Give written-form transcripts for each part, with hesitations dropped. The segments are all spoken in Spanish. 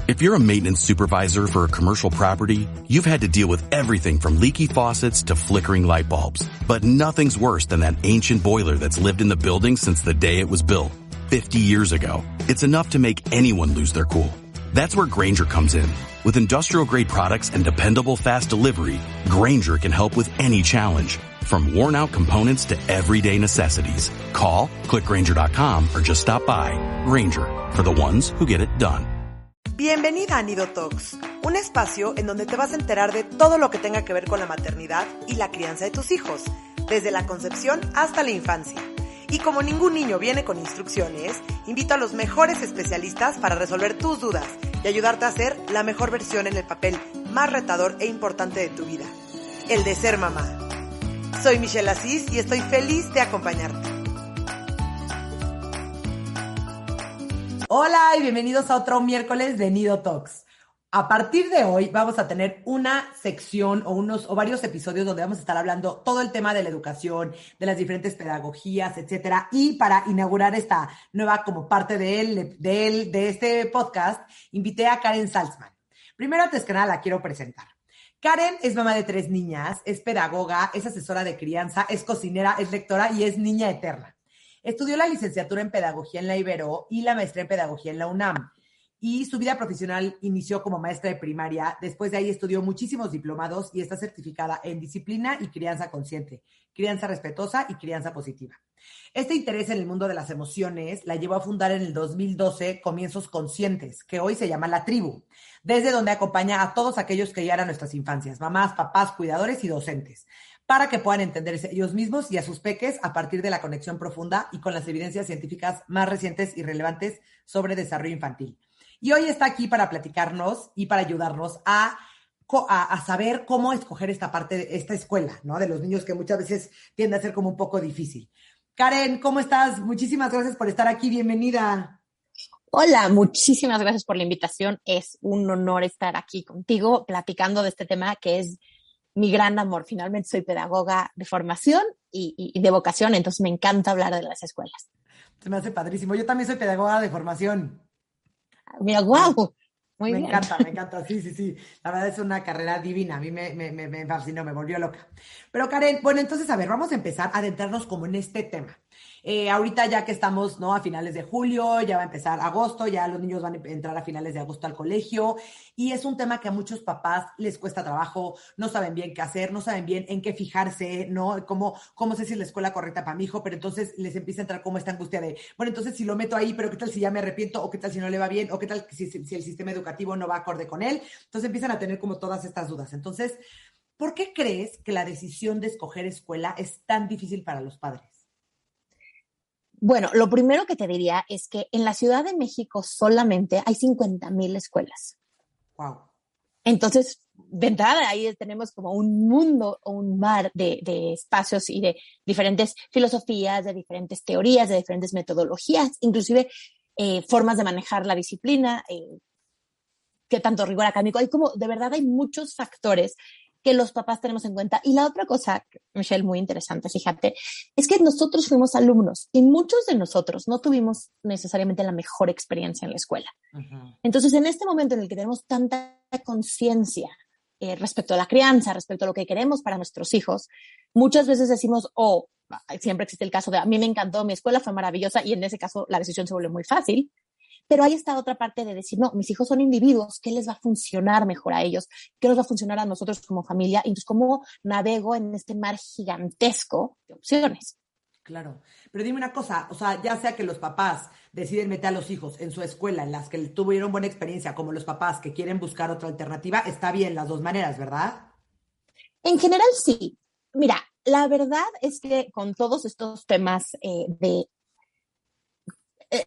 If you're a maintenance supervisor for a commercial property, you've had to deal with everything from leaky faucets to flickering light bulbs. But nothing's worse than that ancient boiler that's lived in the building since the day it was built, 50 years ago. It's enough to make anyone lose their cool. That's where Grainger comes in. With industrial-grade products and dependable fast delivery, Grainger can help with any challenge. From worn-out components to everyday necessities. Call, click Grainger.com, or just stop by. Grainger, for the ones who get it done. Bienvenida a Nido Talks, un espacio en donde te vas a enterar de todo lo que tenga que ver con la maternidad y la crianza de tus hijos, desde la concepción hasta la infancia. Y como ningún niño viene con instrucciones, invito a los mejores especialistas para resolver tus dudas y ayudarte a hacer la mejor versión en el papel más retador e importante de tu vida, el de ser mamá. Soy Michelle Asís y estoy feliz de acompañarte. Hola y bienvenidos a otro miércoles de Nido Talks. A partir de hoy vamos a tener una sección o varios episodios donde vamos a estar hablando todo el tema de la educación, de las diferentes pedagogías, etcétera. Y para inaugurar esta nueva como parte de este podcast, invité a Karen Salzman. Primero, antes que nada, la quiero presentar. Karen es mamá de 3 niñas, es pedagoga, es asesora de crianza, es cocinera, es lectora y es niña eterna. Estudió la licenciatura en Pedagogía en la Ibero y la maestría en Pedagogía en la UNAM. Y su vida profesional inició como maestra de primaria. Después de ahí estudió muchísimos diplomados y está certificada en disciplina y crianza consciente, crianza respetuosa y crianza positiva. Este interés en el mundo de las emociones la llevó a fundar en el 2012 Comienzos Conscientes, que hoy se llama La Tribu, desde donde acompaña a todos aquellos que llegan a nuestras infancias, mamás, papás, cuidadores y docentes, para que puedan entenderse ellos mismos y a sus peques a partir de la conexión profunda y con las evidencias científicas más recientes y relevantes sobre desarrollo infantil. Y hoy está aquí para platicarnos y para ayudarnos a saber cómo escoger esta parte de esta escuela, ¿no? De los niños, que muchas veces tiende a ser como un poco difícil. Karen, ¿cómo estás? Muchísimas gracias por estar aquí. Bienvenida. Hola, muchísimas gracias por la invitación. Es un honor estar aquí contigo platicando de este tema que es mi gran amor. Finalmente soy pedagoga de formación y de vocación, entonces me encanta hablar de las escuelas. Se me hace padrísimo. Yo también soy pedagoga de formación. Mira, guau. Muy bien. Me encanta. Sí. La verdad es una carrera divina. A mí me fascinó, me volvió loca. Pero Karen, bueno, entonces, a ver, vamos a empezar a adentrarnos como en este tema. Ahorita ya que estamos, ¿no?, a finales de julio, ya va a empezar agosto, ya los niños van a entrar a finales de agosto al colegio, y es un tema que a muchos papás les cuesta trabajo, no saben bien qué hacer, no saben bien en qué fijarse, ¿no? Cómo sé si es la escuela correcta para mi hijo, pero entonces les empieza a entrar como esta angustia de, bueno, entonces si lo meto ahí, pero qué tal si ya me arrepiento, o qué tal si no le va bien, o qué tal si el sistema educativo no va acorde con él. Entonces empiezan a tener como todas estas dudas. Entonces, ¿por qué crees que la decisión de escoger escuela es tan difícil para los padres? Bueno, lo primero que te diría es que en la Ciudad de México solamente hay 50,000 escuelas. Wow. Entonces, de entrada ahí tenemos como un mundo o un mar de espacios y de diferentes filosofías, de diferentes teorías, de diferentes metodologías, inclusive formas de manejar la disciplina, qué tanto rigor académico. Hay como, de verdad hay muchos factores que los papás tenemos en cuenta. Y la otra cosa, Michelle, muy interesante, fíjate, es que nosotros fuimos alumnos y muchos de nosotros no tuvimos necesariamente la mejor experiencia en la escuela. Uh-huh. Entonces, en este momento en el que tenemos tanta conciencia respecto a la crianza, respecto a lo que queremos para nuestros hijos, muchas veces decimos, siempre existe el caso de, a mí me encantó, mi escuela fue maravillosa, y en ese caso la decisión se vuelve muy fácil. Pero hay esta otra parte de decir, no, mis hijos son individuos, ¿qué les va a funcionar mejor a ellos? ¿Qué nos va a funcionar a nosotros como familia? Entonces, ¿cómo navego en este mar gigantesco de opciones? Claro, pero dime una cosa, o sea, ya sea que los papás deciden meter a los hijos en su escuela, en las que tuvieron buena experiencia, como los papás que quieren buscar otra alternativa, está bien las dos maneras, ¿verdad? En general, sí. Mira, la verdad es que con todos estos temas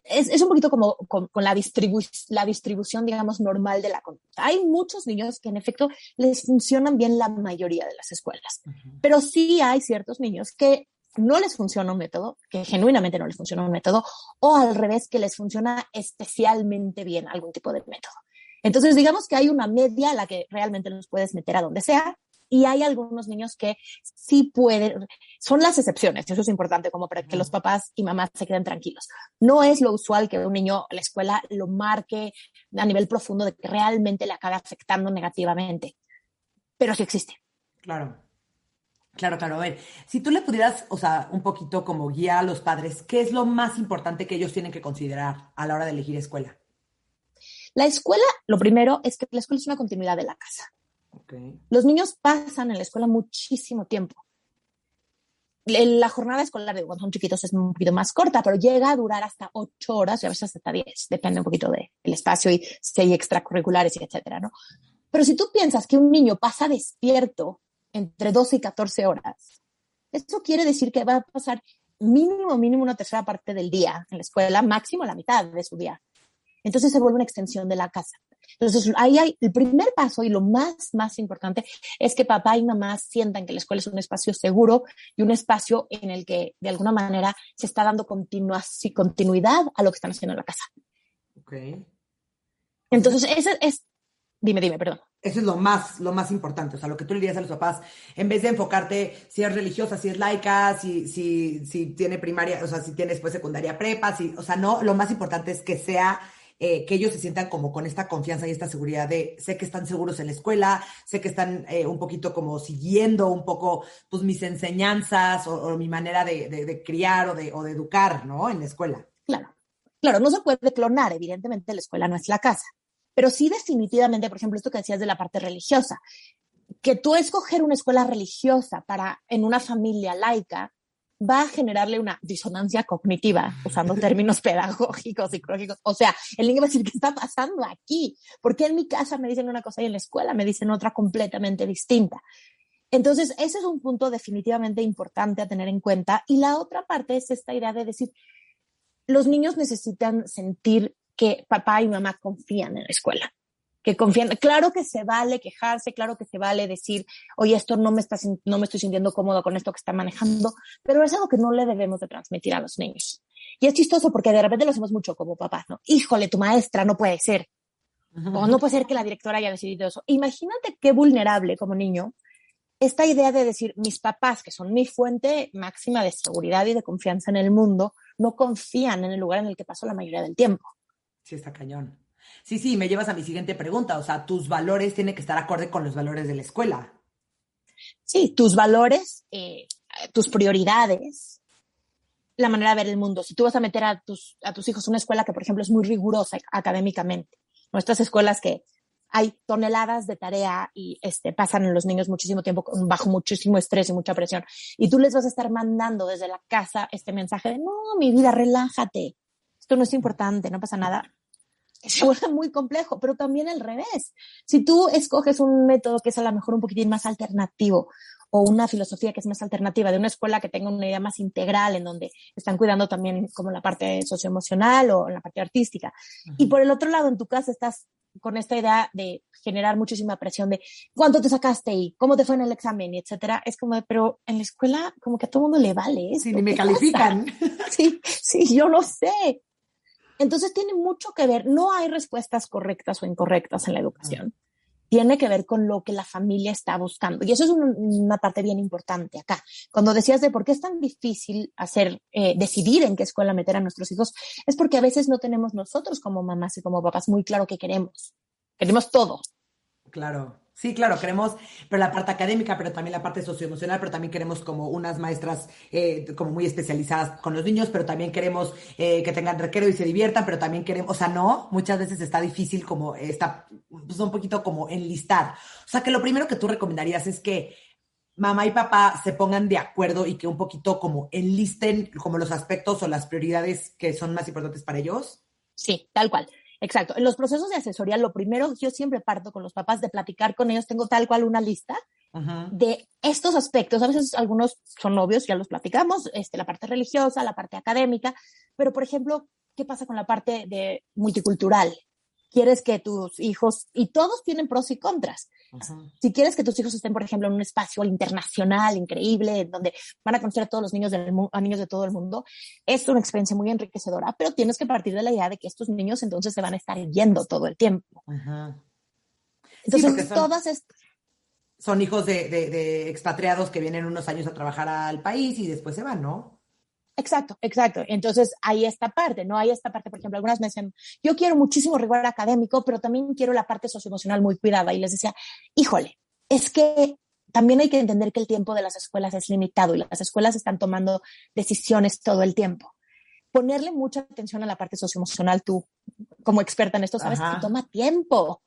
es un poquito como con la distribución, digamos, normal de la conducta. Hay muchos niños que en efecto les funcionan bien la mayoría de las escuelas, uh-huh. Pero sí hay ciertos niños que no les funciona un método, que genuinamente no les funciona un método, o al revés, que les funciona especialmente bien algún tipo de método. Entonces, digamos que hay una media a la que realmente los puedes meter a donde sea, y hay algunos niños que sí pueden, son las excepciones, eso es importante como para que los papás y mamás se queden tranquilos. No es lo usual que un niño la escuela lo marque a nivel profundo de que realmente le acabe afectando negativamente, pero sí existe. Claro. Claro, claro. A ver, si tú le pudieras, o sea, un poquito como guiar a los padres, ¿qué es lo más importante que ellos tienen que considerar a la hora de elegir escuela? La escuela, lo primero es que la escuela es una continuidad de la casa. Okay. Los niños pasan en la escuela muchísimo tiempo. La jornada escolar de cuando son chiquitos es un poquito más corta, pero llega a durar hasta 8 horas y a veces hasta 10, depende un poquito del espacio y si hay extracurriculares y etcétera, ¿no? Pero si tú piensas que un niño pasa despierto entre 12 y 14 horas, eso quiere decir que va a pasar mínimo una tercera parte del día en la escuela, máximo la mitad de su día. Entonces se vuelve una extensión de la casa. Entonces, ahí hay el primer paso y lo más importante es que papá y mamá sientan que la escuela es un espacio seguro y un espacio en el que, de alguna manera, se está dando continuidad a lo que están haciendo en la casa. Ok. Entonces, ese es... Dime, perdón. Eso es lo más importante. O sea, lo que tú le dirías a los papás, en vez de enfocarte si es religiosa, si es laica, si tiene primaria, o sea, si tiene después secundaria prepa, o sea, no, lo más importante es que sea, que ellos se sientan como con esta confianza y esta seguridad de, sé que están seguros en la escuela, sé que están un poquito como siguiendo un poco, pues, mis enseñanzas o mi manera de criar o de educar, ¿no? En la escuela. Claro, no se puede clonar, evidentemente la escuela no es la casa. Pero sí definitivamente, por ejemplo, esto que decías de la parte religiosa, que tú escoger una escuela religiosa en una familia laica va a generarle una disonancia cognitiva, usando términos pedagógicos, psicológicos. O sea, el niño va a decir, ¿qué está pasando aquí? ¿Por qué en mi casa me dicen una cosa y en la escuela me dicen otra completamente distinta? Entonces, ese es un punto definitivamente importante a tener en cuenta. Y la otra parte es esta idea de decir, los niños necesitan sentir que papá y mamá confían en la escuela, que confían. Claro que se vale quejarse, claro que se vale decir, oye, esto no me estoy sintiendo cómodo con esto que está manejando, pero es algo que no le debemos de transmitir a los niños. Y es chistoso porque de repente lo hacemos mucho como papás, ¿no? Híjole, tu maestra, no puede ser. O no puede ser que la directora haya decidido eso. Imagínate qué vulnerable como niño esta idea de decir, mis papás, que son mi fuente máxima de seguridad y de confianza en el mundo, no confían en el lugar en el que paso la mayoría del tiempo. Sí, está cañón. Sí, me llevas a mi siguiente pregunta. O sea, tus valores tienen que estar acorde con los valores de la escuela. Sí, tus valores, tus prioridades, la manera de ver el mundo. Si tú vas a meter a tus hijos en una escuela que, por ejemplo, es muy rigurosa académicamente, nuestras escuelas que hay toneladas de tarea y pasan en los niños muchísimo tiempo bajo muchísimo estrés y mucha presión, y tú les vas a estar mandando desde la casa este mensaje de, no, mi vida, relájate, esto no es importante, no pasa nada. Se vuelve muy complejo, pero también al revés. Si tú escoges un método que es a lo mejor un poquitín más alternativo o una filosofía que es más alternativa de una escuela que tenga una idea más integral en donde están cuidando también como la parte socioemocional o la parte artística. Uh-huh. Y por el otro lado, en tu casa estás con esta idea de generar muchísima presión de cuánto te sacaste y cómo te fue en el examen, y etcétera. Es como de, pero en la escuela como que a todo mundo le vale esto. Sí, ni me califican. Sí, yo lo sé. Entonces tiene mucho que ver, no hay respuestas correctas o incorrectas en la educación. Tiene que ver con lo que la familia está buscando. Y eso es una parte bien importante acá. Cuando decías de por qué es tan difícil decidir en qué escuela meter a nuestros hijos, es porque a veces no tenemos nosotros como mamás y como papás muy claro qué queremos. Queremos todo. Claro. Sí, claro, queremos, pero la parte académica, pero también la parte socioemocional, pero también queremos como unas maestras como muy especializadas con los niños, pero también queremos que tengan recreo y se diviertan, pero también queremos, o sea, no, muchas veces está difícil como está, pues un poquito como enlistar. O sea, que lo primero que tú recomendarías es que mamá y papá se pongan de acuerdo y que un poquito como enlisten como los aspectos o las prioridades que son más importantes para ellos. Sí, tal cual. Exacto. En los procesos de asesoría, lo primero, yo siempre parto con los papás de platicar con ellos. Tengo tal cual una lista de estos aspectos. A veces algunos son obvios, ya los platicamos, la parte religiosa, la parte académica, pero por ejemplo, ¿qué pasa con la parte de multicultural? Quieres que tus hijos, y todos tienen pros y contras. Si quieres que tus hijos estén, por ejemplo, en un espacio internacional increíble, donde van a conocer a todos los niños a niños de todo el mundo, es una experiencia muy enriquecedora, pero tienes que partir de la idea de que estos niños entonces se van a estar yendo todo el tiempo. Entonces, son hijos de expatriados que vienen unos años a trabajar al país y después se van, ¿no? Exacto, exacto. Entonces, hay esta parte, ¿no? Hay esta parte, por ejemplo, algunas me dicen, yo quiero muchísimo rigor académico, pero también quiero la parte socioemocional muy cuidada. Y les decía, híjole, es que también hay que entender que el tiempo de las escuelas es limitado y las escuelas están tomando decisiones todo el tiempo. Ponerle mucha atención a la parte socioemocional, tú, como experta en esto, sabes que toma tiempo.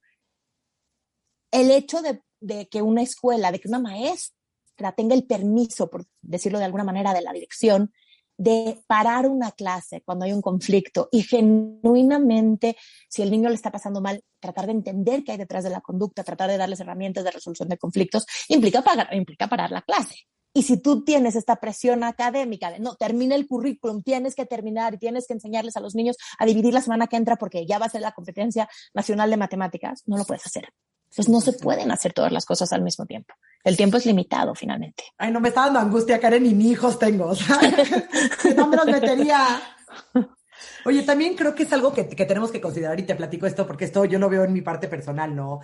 El hecho de que una escuela, de que una maestra tenga el permiso, por decirlo de alguna manera, de la dirección, de parar una clase cuando hay un conflicto y genuinamente, si el niño le está pasando mal, tratar de entender qué hay detrás de la conducta, tratar de darles herramientas de resolución de conflictos, implica parar la clase. Y si tú tienes esta presión académica de no, termina el currículum, tienes que terminar y tienes que enseñarles a los niños a dividir la semana que entra porque ya va a ser la competencia nacional de matemáticas, no lo puedes hacer. Entonces no se pueden hacer todas las cosas al mismo tiempo. El tiempo es limitado finalmente. Ay, no me está dando angustia, Karen, y ni hijos tengo. O sea, no me los metería. Oye, también creo que es algo que tenemos que considerar y te platico esto porque esto yo lo veo en mi parte personal, ¿no?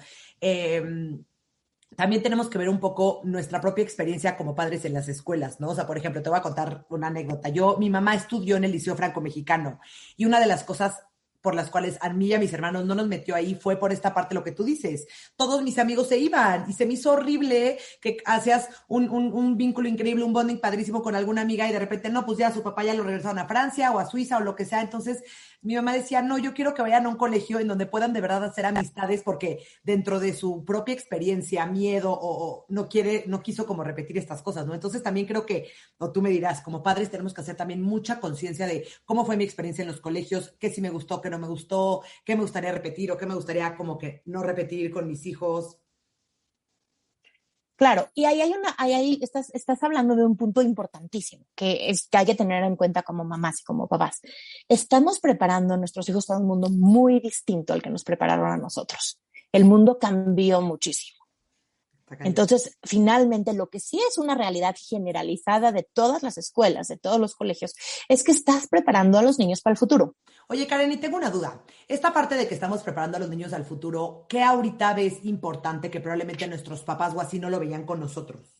También tenemos que ver un poco nuestra propia experiencia como padres en las escuelas, ¿no? O sea, por ejemplo, te voy a contar una anécdota. Mi mamá estudió en el Liceo Franco-Mexicano y una de las cosas por las cuales a mí y a mis hermanos no nos metió ahí fue por esta parte lo que tú dices. Todos mis amigos se iban y se me hizo horrible que hacías un vínculo increíble, un bonding padrísimo con alguna amiga y de repente, no, pues ya su papá ya lo regresaron a Francia o a Suiza o lo que sea. Entonces mi mamá decía, no, yo quiero que vayan a un colegio en donde puedan de verdad hacer amistades porque dentro de su propia experiencia, miedo o no quiso como repetir estas cosas, ¿no? Entonces también creo que, o tú me dirás, como padres tenemos que hacer también mucha conciencia de cómo fue mi experiencia en los colegios, qué sí me gustó, qué no me gustó, qué me gustaría repetir o qué me gustaría como que no repetir con mis hijos. Claro, y ahí estás hablando de un punto importantísimo que hay que tener en cuenta como mamás y como papás. Estamos preparando a nuestros hijos para un mundo muy distinto al que nos prepararon a nosotros. El mundo cambió muchísimo. Entonces, finalmente, lo que sí es una realidad generalizada de todas las escuelas, de todos los colegios, es que estás preparando a los niños para el futuro. Oye, Karen, y tengo una duda. Esta parte de que estamos preparando a los niños al futuro, ¿qué ahorita ves importante que probablemente nuestros papás o así no lo veían con nosotros?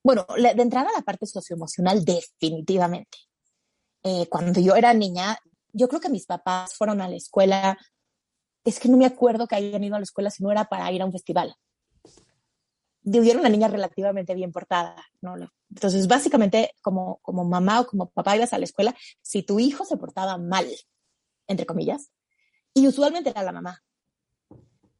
Bueno, de entrada la parte socioemocional, definitivamente. Cuando yo era niña, yo creo que mis papás fueron a la escuela, es que no me acuerdo que hayan ido a la escuela si no era para ir a un festival. Yo era una niña relativamente bien portada, ¿no? Entonces, básicamente, como mamá o como papá ibas a la escuela, si tu hijo se portaba mal, entre comillas, y usualmente era la mamá.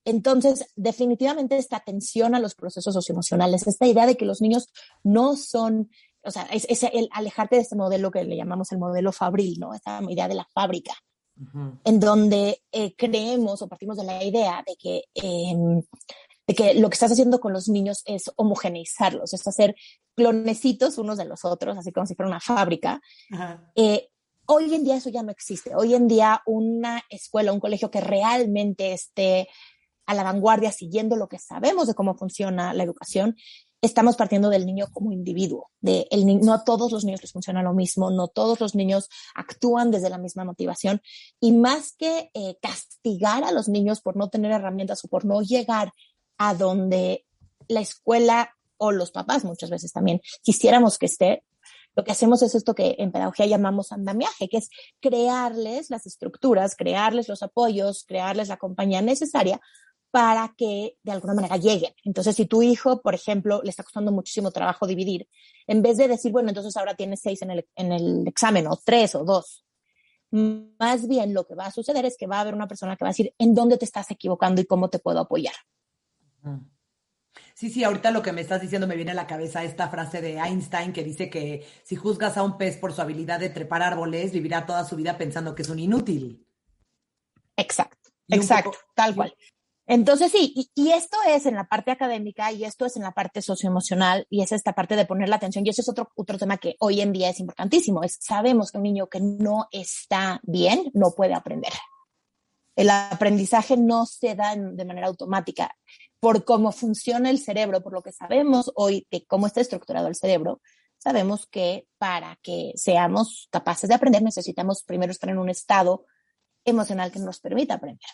Entonces, definitivamente esta atención a los procesos socioemocionales, esta idea de que los niños no son, o sea, es el alejarte de este modelo que le llamamos el modelo fabril, ¿no? Esta idea de la fábrica, en donde creemos o partimos de la idea de que lo que estás haciendo con los niños es homogeneizarlos, es hacer clonecitos unos de los otros, así como si fuera una fábrica. Hoy en día eso ya no existe. Hoy en día una escuela, un colegio que realmente esté a la vanguardia siguiendo lo que sabemos de cómo funciona la educación, estamos partiendo del niño como individuo. No a todos los niños les funciona lo mismo, no todos los niños actúan desde la misma motivación. Y más que castigar a los niños por no tener herramientas o por no llegar a donde la escuela o los papás muchas veces también quisiéramos que esté, lo que hacemos es esto que en pedagogía llamamos andamiaje, que es crearles las estructuras, crearles los apoyos, crearles la compañía necesaria para que de alguna manera lleguen. Entonces, si tu hijo, por ejemplo, le está costando muchísimo trabajo dividir, en vez de decir, bueno, entonces ahora tienes 6 en el examen, o 3 o 2, más bien lo que va a suceder es que va a haber una persona que va a decir en dónde te estás equivocando y cómo te puedo apoyar. Sí, ahorita lo que me estás diciendo me viene a la cabeza esta frase de Einstein que dice que si juzgas a un pez por su habilidad de trepar árboles, vivirá toda su vida pensando que es un inútil. Exacto, tal cual. Entonces sí, y esto es en la parte académica y esto es en la parte socioemocional y es esta parte de poner la atención y ese es otro tema que hoy en día es importantísimo, sabemos que un niño que no está bien no puede aprender. El aprendizaje no se da de manera automática. Por cómo funciona el cerebro, por lo que sabemos hoy de cómo está estructurado el cerebro, sabemos que para que seamos capaces de aprender necesitamos primero estar en un estado emocional que nos permita aprender.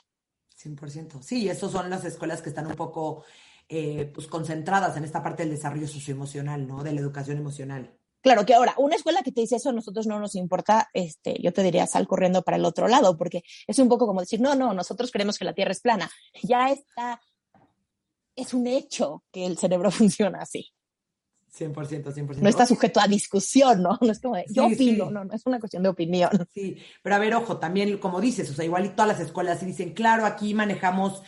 100%. Sí, esas son las escuelas que están un poco pues concentradas en esta parte del desarrollo socioemocional, ¿no? De la educación emocional. Claro que ahora, una escuela que te dice eso a nosotros no nos importa, yo te diría sal corriendo para el otro lado, porque es un poco como decir, no, nosotros creemos que la Tierra es plana. Ya está, es un hecho que el cerebro funciona así. 100%, 100%. No está sujeto a discusión, ¿no? No es como de, yo opino, sí. no es una cuestión de opinión. Sí, pero a ver, ojo, también como dices, o sea, igual y todas las escuelas sí dicen, claro, aquí manejamos,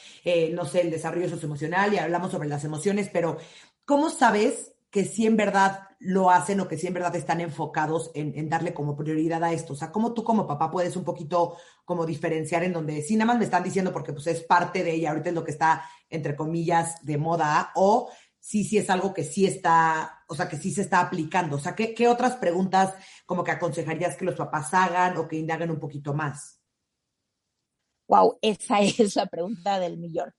no sé, el desarrollo socioemocional y hablamos sobre las emociones, pero ¿cómo sabes que sí en verdad lo hacen o que sí en verdad están enfocados en darle como prioridad a esto? O sea, ¿cómo tú como papá puedes un poquito como diferenciar en donde sí nada más me están diciendo porque pues es parte de ella, ahorita es lo que está, entre comillas, de moda, o sí es algo que sí está, o sea, que sí se está aplicando? O sea, ¿qué otras preguntas como que aconsejarías que los papás hagan o que indaguen un poquito más? Wow, esa es la pregunta del millón.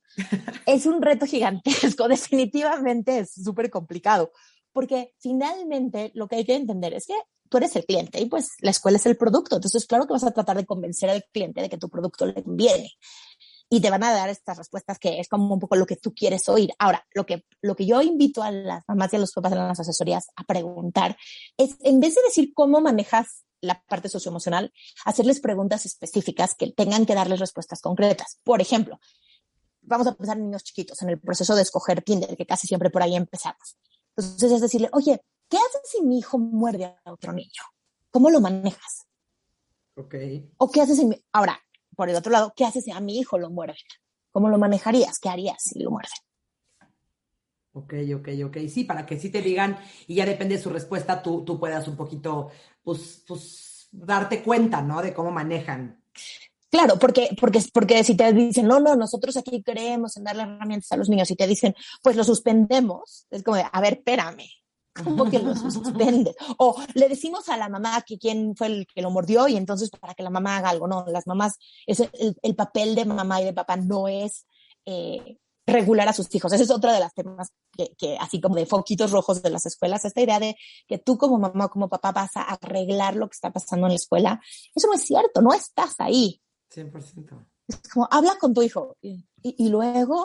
Es un reto gigantesco, definitivamente es súper complicado, porque finalmente lo que hay que entender es que tú eres el cliente y pues la escuela es el producto. Entonces, claro que vas a tratar de convencer al cliente de que tu producto le conviene y te van a dar estas respuestas que es como un poco lo que tú quieres oír. Ahora, lo que yo invito a las mamás y a los papás en las asesorías a preguntar es, en vez de decir cómo manejas la parte socioemocional, hacerles preguntas específicas que tengan que darles respuestas concretas. Por ejemplo, vamos a pensar en niños chiquitos, en el proceso de escoger kinder, que casi siempre por ahí empezamos. Entonces es decirle, oye, ¿qué haces si mi hijo muerde a otro niño? ¿Cómo lo manejas? Ok. ¿O qué haces si ahora, por el otro lado, qué haces si a mi hijo lo muerde? ¿Cómo lo manejarías? ¿Qué harías si lo muerde? Ok. Sí, para que sí te digan y ya depende de su respuesta, tú puedas un poquito, pues, darte cuenta, ¿no? De cómo manejan. Claro, porque si te dicen, no, nosotros aquí creemos en darle herramientas a los niños y te dicen, pues lo suspendemos, es como de, a ver, espérame, ¿cómo que lo suspendes? O le decimos a la mamá que quién fue el que lo mordió y entonces para que la mamá haga algo. No, las mamás, el papel de mamá y de papá no es regular a sus hijos. Ese es otro de los temas que así como de foquitos rojos de las escuelas, esta idea de que tú como mamá o como papá vas a arreglar lo que está pasando en la escuela. Eso no es cierto, no estás ahí. 100%. Es como, habla con tu hijo y luego,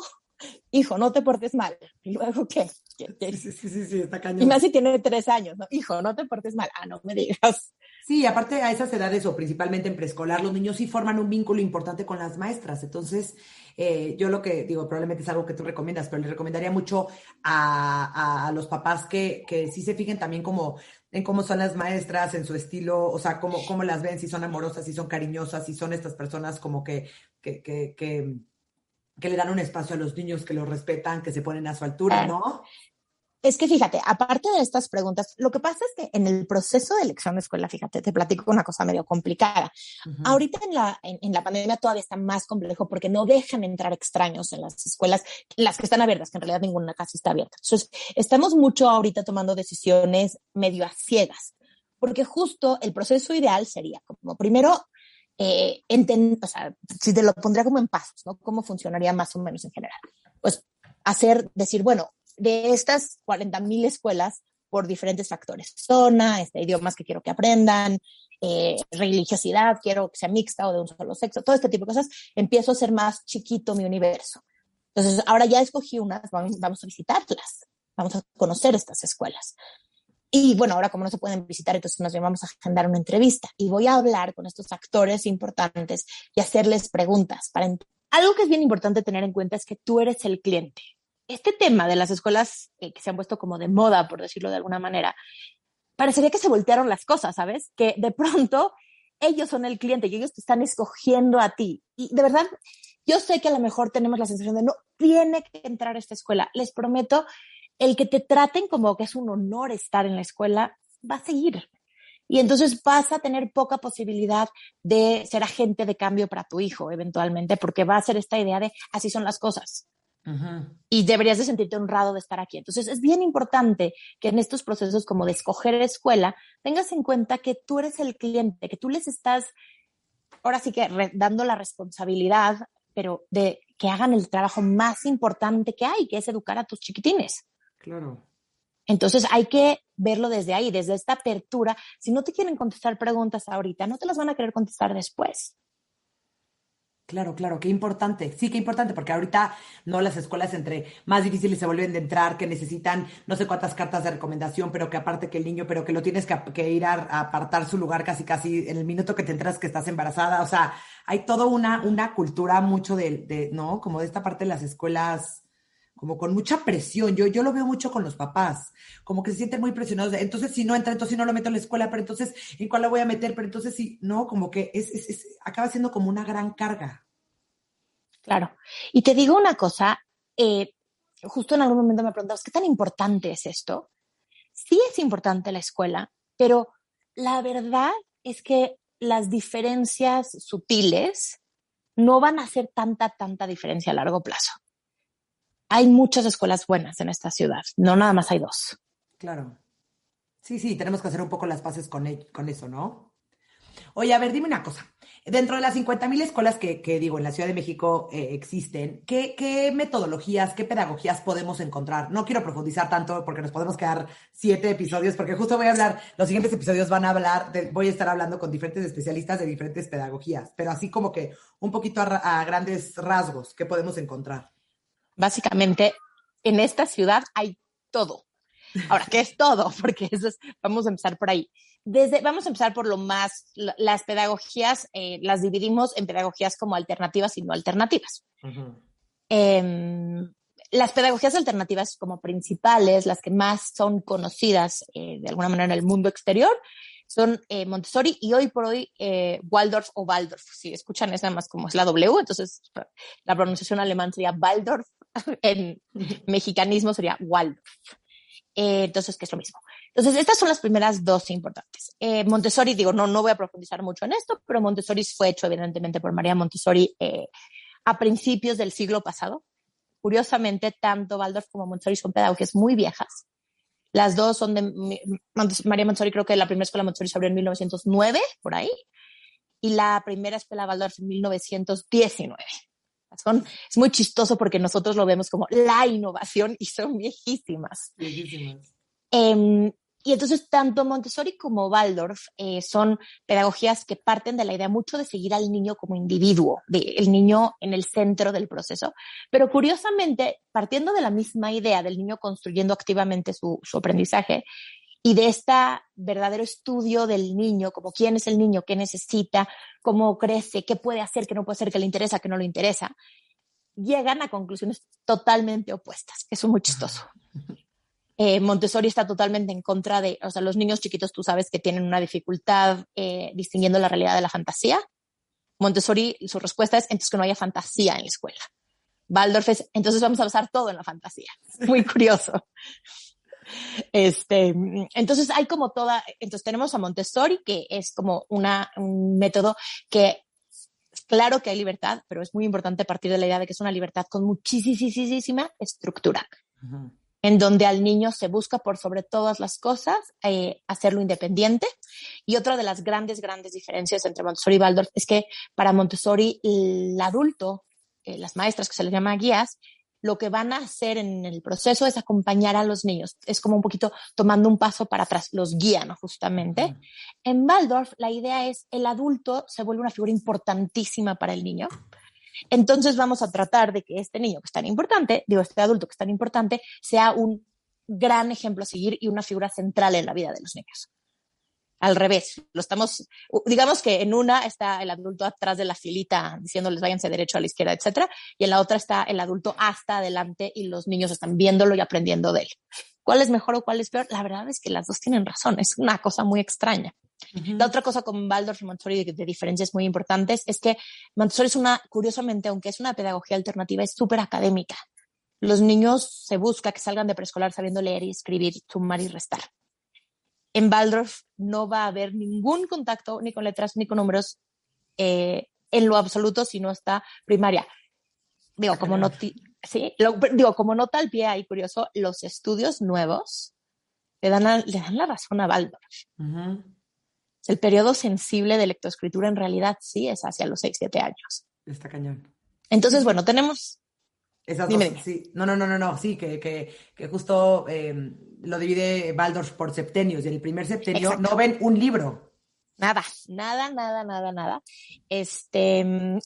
hijo, no te portes mal. ¿Y luego qué? Sí, está cañón. Y más si tiene 3 años, ¿no? Hijo, no te portes mal. Ah, no me digas. Sí, aparte a esas edades o principalmente en preescolar, los niños sí forman un vínculo importante con las maestras. Entonces, yo lo que digo, probablemente es algo que tú recomiendas, pero les recomendaría mucho a los papás que sí se fijen también como en cómo son las maestras, en su estilo, o sea, cómo las ven, si son amorosas, si son cariñosas, si son estas personas como que le dan un espacio a los niños, que los respetan, que se ponen a su altura, ¿no? Es que fíjate, aparte de estas preguntas, lo que pasa es que en el proceso de elección de escuela, fíjate, te platico una cosa medio complicada. Ahorita en la pandemia todavía está más complejo porque no dejan entrar extraños en las escuelas, las que están abiertas, que en realidad ninguna casi está abierta. Entonces, estamos mucho ahorita tomando decisiones medio a ciegas, porque justo el proceso ideal sería como primero, o sea, si te lo pondría como en pasos, ¿no? ¿Cómo funcionaría más o menos en general? Pues decir, bueno, de estas 40,000 escuelas por diferentes factores, zona, idiomas que quiero que aprendan, religiosidad, quiero que sea mixta o de un solo sexo, todo este tipo de cosas, empiezo a hacer más chiquito mi universo. Entonces, ahora ya escogí unas, vamos a visitarlas, vamos a conocer estas escuelas. Y bueno, ahora como no se pueden visitar, entonces nos vamos a agendar una entrevista y voy a hablar con estos actores importantes y hacerles preguntas. Algo que es bien importante tener en cuenta es que tú eres el cliente. Este tema de las escuelas que se han puesto como de moda, por decirlo de alguna manera, parecería que se voltearon las cosas, ¿sabes? Que de pronto ellos son el cliente y ellos te están escogiendo a ti. Y de verdad, yo sé que a lo mejor tenemos la sensación de no tiene que entrar a esta escuela. Les prometo, el que te traten como que es un honor estar en la escuela va a seguir. Y entonces vas a tener poca posibilidad de ser agente de cambio para tu hijo eventualmente, porque va a ser esta idea de así son las cosas. Y deberías de sentirte honrado de estar aquí. Entonces es bien importante que en estos procesos como de escoger escuela tengas en cuenta que tú eres el cliente, que tú les estás ahora sí que dando la responsabilidad, pero de que hagan el trabajo más importante que hay, que es educar a tus chiquitines. Claro. Entonces hay que verlo desde ahí, desde esta apertura. Si no te quieren contestar preguntas ahorita, no te las van a querer contestar después. Claro, claro, qué importante. Sí, qué importante, porque ahorita no las escuelas entre más difíciles se vuelven de entrar, que necesitan no sé cuántas cartas de recomendación, pero que aparte que el niño, pero que lo tienes que ir a apartar su lugar casi casi en el minuto que te enteras que estás embarazada. O sea, hay toda una cultura mucho ¿no? Como de esta parte de las escuelas, como con mucha presión. Yo lo veo mucho con los papás, como que se sienten muy presionados. Entonces, si no entra, entonces si no lo meto en la escuela, pero entonces, ¿en cuál lo voy a meter? Pero entonces, sí, no, como que acaba siendo como una gran carga. Claro. Y te digo una cosa, justo en algún momento me preguntabas, ¿qué tan importante es esto? Sí es importante la escuela, pero la verdad es que las diferencias sutiles no van a hacer tanta diferencia a largo plazo. Hay muchas escuelas buenas en esta ciudad, no nada más hay dos. Claro. Sí, sí, tenemos que hacer un poco las paces con eso, ¿no? Oye, a ver, dime una cosa. Dentro de las 50,000 escuelas que digo, en la Ciudad de México existen, ¿qué metodologías, qué pedagogías podemos encontrar? No quiero profundizar tanto porque nos podemos quedar 7 episodios, porque justo voy a hablar, los siguientes episodios van a hablar, voy a estar hablando con diferentes especialistas de diferentes pedagogías, pero así como que un poquito a grandes rasgos, ¿qué podemos encontrar? Básicamente, en esta ciudad hay todo. Ahora, ¿qué es todo? Porque vamos a empezar por ahí. Vamos a empezar por lo más, las pedagogías, las dividimos en pedagogías como alternativas y no alternativas. Uh-huh. Las pedagogías alternativas como principales, las que más son conocidas de alguna manera en el mundo exterior, son Montessori y hoy por hoy Waldorf o Waldorf. Si escuchan es nada más como es la W, entonces la pronunciación alemán sería Waldorf, en mexicanismo sería Waldorf. Entonces, que es lo mismo. Entonces, estas son las primeras dos importantes. Montessori, digo, no voy a profundizar mucho en esto, pero Montessori fue hecho evidentemente por María Montessori a principios del siglo pasado. Curiosamente, tanto Waldorf como Montessori son pedagogías muy viejas. Las dos son de María Montessori, creo que la primera escuela Montessori se abrió en 1909, por ahí, y la primera escuela Waldorf en 1919. Es muy chistoso porque nosotros lo vemos como la innovación y son viejísimas. Viejísimas. Y entonces tanto Montessori como Waldorf son pedagogías que parten de la idea mucho de seguir al niño como individuo, el niño en el centro del proceso, pero curiosamente partiendo de la misma idea del niño construyendo activamente su aprendizaje y de este verdadero estudio del niño, como quién es el niño, qué necesita, cómo crece, qué puede hacer, qué no puede hacer, qué le interesa, qué no le interesa, llegan a conclusiones totalmente opuestas. Eso es muy chistoso. Montessori está totalmente en contra de, o sea, los niños chiquitos tú sabes que tienen una dificultad distinguiendo la realidad de la fantasía. Montessori, su respuesta es, entonces que no haya fantasía en la escuela. Waldorf es, entonces vamos a basar todo en la fantasía. Muy curioso. Entonces hay como entonces tenemos a Montessori, que es como un método que, claro que hay libertad, pero es muy importante partir de la idea de que es una libertad con muchísima estructura. Uh-huh. En donde al niño se busca por sobre todas las cosas hacerlo independiente. Y otra de las grandes diferencias entre Montessori y Waldorf es que para Montessori el adulto, las maestras que se les llama guías, lo que van a hacer en el proceso es acompañar a los niños. Es como un poquito tomando un paso para atrás, los guían justamente. Uh-huh. En Waldorf la idea es el adulto se vuelve una figura importantísima para el niño. Entonces vamos a tratar de que este niño que es tan importante, este adulto que es tan importante, sea un gran ejemplo a seguir y una figura central en la vida de los niños. Al revés, digamos que en una está el adulto atrás de la filita diciéndoles váyanse derecho a la izquierda, etcétera, y en la otra está el adulto hasta adelante y los niños están viéndolo y aprendiendo de él. ¿Cuál es mejor o cuál es peor? La verdad es que las dos tienen razón, es una cosa muy extraña. Uh-huh. La otra cosa con Waldorf y Montessori de diferencias muy importantes es que Montessori es curiosamente, aunque es una pedagogía alternativa, es súper académica. Los niños se busca que salgan de preescolar sabiendo leer y escribir, sumar y restar. En Waldorf no va a haber ningún contacto ni con letras ni con números en lo absoluto si no está primaria. Digo, como como nota al pie ahí curioso, los estudios nuevos le dan la razón a Waldorf. Uh-huh. El periodo sensible de lectoescritura en realidad sí es hacia los 6-7 años. Está cañón. Entonces, bueno, tenemos... Esas dos, sí. No, sí, que justo lo divide Waldorf por septenios. Y en el primer septenio no ven un libro. Nada.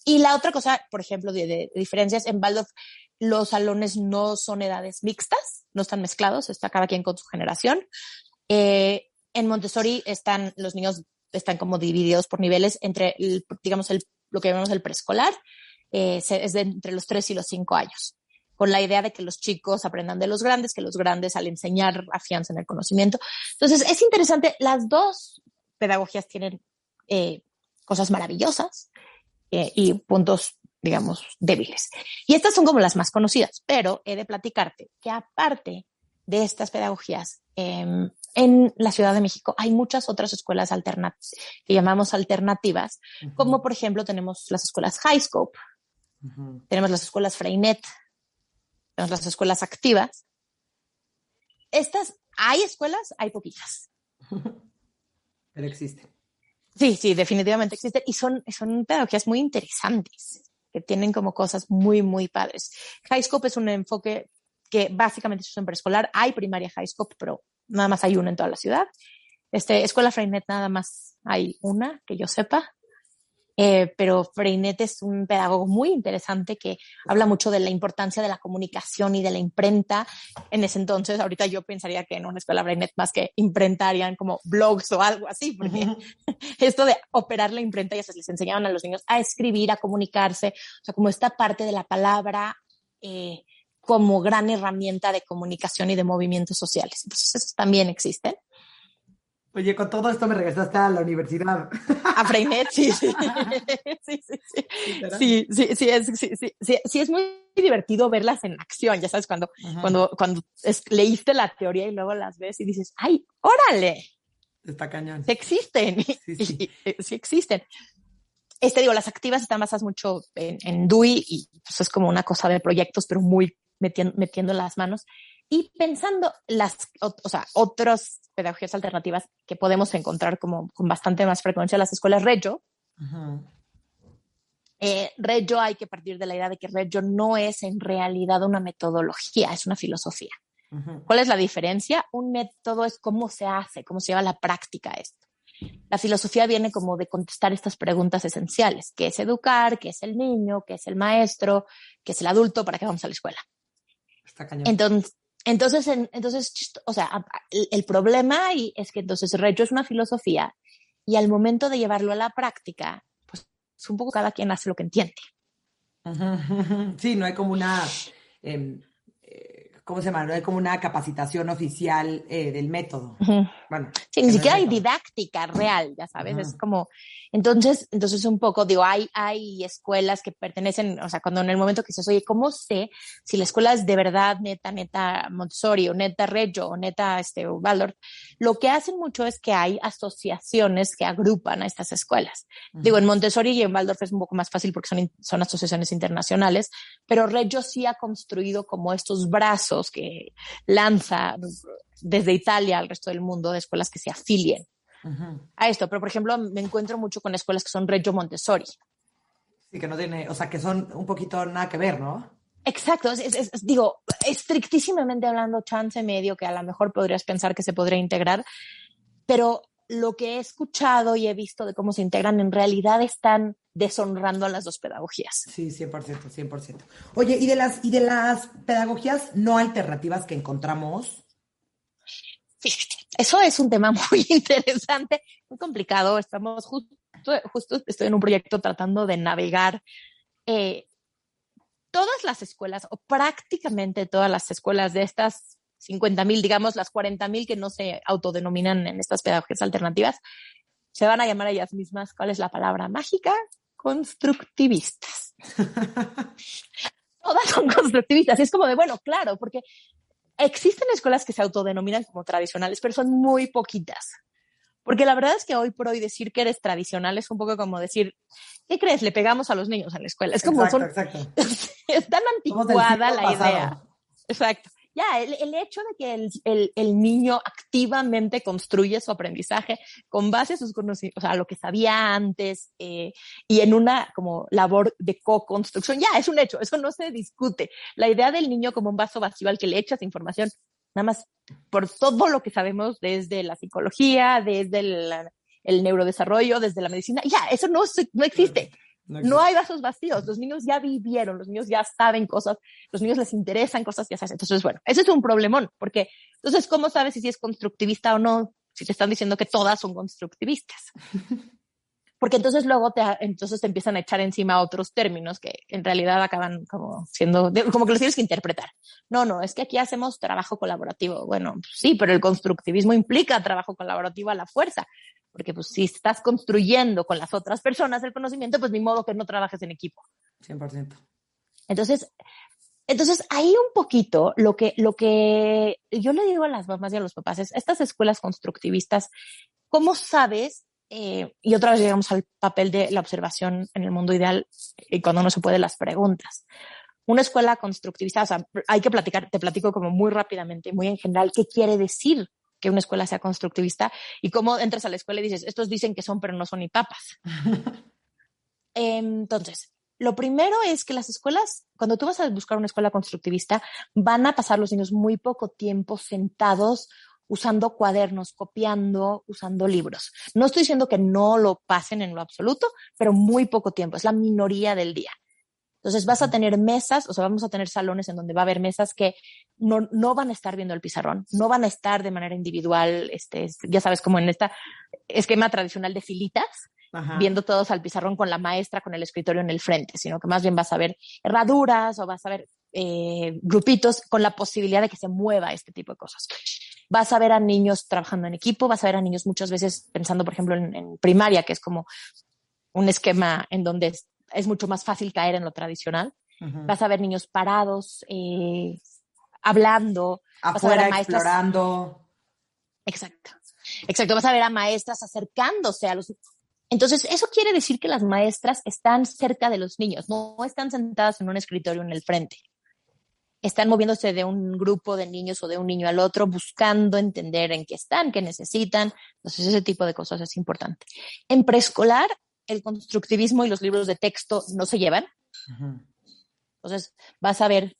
Y la otra cosa, por ejemplo, de diferencias, en Waldorf los salones no son edades mixtas, no están mezclados, está cada quien con su generación. En Montessori los niños están como divididos por niveles entre, lo que llamamos el preescolar, es de entre los 3 y los 5 años, con la idea de que los chicos aprendan de los grandes, que los grandes al enseñar afiancen el conocimiento. Entonces, es interesante, las dos pedagogías tienen cosas maravillosas y puntos, digamos, débiles. Y estas son como las más conocidas, pero he de platicarte que aparte de estas pedagogías, en la Ciudad de México hay muchas otras escuelas que llamamos alternativas, como por ejemplo tenemos las escuelas Highscope, tenemos las escuelas Freinet, tenemos las escuelas activas. Hay escuelas, hay poquitas. Pero existen. Sí, definitivamente existen y son pedagogías muy interesantes, que tienen como cosas muy, muy padres. Highscope es un enfoque que básicamente es un preescolar. Hay primaria Highscope, pero nada más hay una en toda la ciudad. Escuela Freinet nada más hay una, que yo sepa. Pero Freinet es un pedagogo muy interesante que habla mucho de la importancia de la comunicación y de la imprenta. En ese entonces, ahorita yo pensaría que en una escuela Freinet más que imprenta harían como blogs o algo así, porque esto de operar la imprenta ya se les enseñaban a los niños a escribir, a comunicarse, o sea, como esta parte de la palabra como gran herramienta de comunicación y de movimientos sociales. Entonces, eso también existen. Oye, con todo esto me regresaste a la universidad. A Freinet, sí. Sí, es muy divertido verlas en acción, ya sabes, cuando leíste la teoría y luego las ves y dices, ¡ay, órale! Está cañón. Sí existen. Sí existen. Las activas están basadas mucho en Dewey y pues es como una cosa de proyectos, pero muy metiendo las manos. Y pensando otras pedagogías alternativas que podemos encontrar como con bastante más frecuencia, las escuelas Reggio. Reggio hay que partir de la idea de que Reggio no es en realidad una metodología, es una filosofía. ¿Cuál es la diferencia? Un método es cómo se hace, cómo se lleva a la práctica esto. La filosofía viene como de contestar estas preguntas esenciales. ¿Qué es educar? ¿Qué es el niño? ¿Qué es el maestro? ¿Qué es el adulto? ¿Para qué vamos a la escuela? Está cañón. Entonces, el problema ahí es que entonces Reggio es una filosofía y al momento de llevarlo a la práctica, pues un poco cada quien hace lo que entiende. Sí, no hay como una, ¿cómo se llama? No hay como una capacitación oficial del método. Bueno, sí, ni siquiera hay didáctica real, ya sabes, es como, entonces un poco, digo, hay escuelas que pertenecen, o sea, cuando en el momento que dices, oye, ¿cómo sé si la escuela es de verdad neta Montessori o neta Reggio o neta Waldorf? Lo que hacen mucho es que hay asociaciones que agrupan a estas escuelas. Digo, en Montessori y en Waldorf es un poco más fácil porque son asociaciones internacionales, pero Reggio sí ha construido como estos brazos que lanza desde Italia al resto del mundo de escuelas que se afilien a esto. Pero, por ejemplo, me encuentro mucho con escuelas que son Reggio Montessori. Sí, que no tiene, o sea, que son un poquito nada que ver, ¿no? Exacto, digo, estrictísimamente hablando, chance medio que a lo mejor podrías pensar que se podría integrar, pero lo que he escuchado y he visto de cómo se integran en realidad están deshonrando a las dos pedagogías. Sí, 100%. Oye, ¿y de las pedagogías no alternativas que encontramos? Fíjate, eso es un tema muy interesante, muy complicado. Estamos justo estoy en un proyecto tratando de navegar todas las escuelas o prácticamente todas las escuelas de estas 50,000, digamos las 40,000 que no se autodenominan en estas pedagogías alternativas, se van a llamar a ellas mismas, ¿cuál es la palabra mágica? Constructivistas. Todas son constructivistas. Y es como de, bueno, claro, porque existen escuelas que se autodenominan como tradicionales, pero son muy poquitas. Porque la verdad es que hoy por hoy decir que eres tradicional es un poco como decir, ¿qué crees? Le pegamos a los niños en la escuela. Es como exacto. Es tan anticuada la idea. Exacto. Ya, el hecho de que el niño activamente construye su aprendizaje con base a sus conocimientos, o sea, lo que sabía antes y en una como labor de co-construcción, ya, es un hecho, eso no se discute. La idea del niño como un vaso vacío al que le echas información, nada más por todo lo que sabemos desde la psicología, desde el neurodesarrollo, desde la medicina. Ya, eso no existe. No hay vasos vacíos. Los niños ya vivieron, los niños ya saben cosas, los niños les interesan cosas, ya sabes. Entonces, bueno, ese es un problemón, porque entonces, ¿cómo sabes si es constructivista o no? Si te están diciendo que todas son constructivistas. Porque entonces luego te empiezan a echar encima otros términos que en realidad acaban como siendo, como que los tienes que interpretar. No, es que aquí hacemos trabajo colaborativo. Bueno, pues sí, pero el constructivismo implica trabajo colaborativo a la fuerza. Porque pues si estás construyendo con las otras personas el conocimiento, pues ni modo que no trabajes en equipo. 100%. Entonces ahí un poquito lo que yo le digo a las mamás y a los papás es, estas escuelas constructivistas, ¿cómo sabes? Y otra vez llegamos al papel de la observación en el mundo ideal y cuando no se puede las preguntas. Una escuela constructivista, o sea, hay que platicar, te platico como muy rápidamente, muy en general, ¿qué quiere decir que una escuela sea constructivista? Y cómo entras a la escuela y dices, estos dicen que son, pero no son ni papas. Entonces, lo primero es que las escuelas, cuando tú vas a buscar una escuela constructivista, van a pasar los niños muy poco tiempo sentados usando cuadernos, copiando, usando libros. No estoy diciendo que no lo pasen en lo absoluto, pero muy poco tiempo, es la minoría del día. Entonces vas a tener mesas, o sea, vamos a tener salones en donde va a haber mesas que no van a estar viendo el pizarrón, no van a estar de manera individual, ya sabes, como en este esquema tradicional de filitas, viendo todos al pizarrón con la maestra, con el escritorio en el frente, sino que más bien vas a ver herraduras o vas a ver grupitos con la posibilidad de que se mueva este tipo de cosas. Vas a ver a niños trabajando en equipo, vas a ver a niños muchas veces pensando, por ejemplo, en primaria, que es como un esquema en donde es mucho más fácil caer en lo tradicional. Vas a ver niños parados, hablando. Afuera, explorando. Exacto. Vas a ver a maestras acercándose a los... Entonces, eso quiere decir que las maestras están cerca de los niños, no están sentadas en un escritorio en el frente. Están moviéndose de un grupo de niños o de un niño al otro, buscando entender en qué están, qué necesitan. Entonces, ese tipo de cosas es importante. En preescolar, el constructivismo y los libros de texto no se llevan. Entonces, vas a ver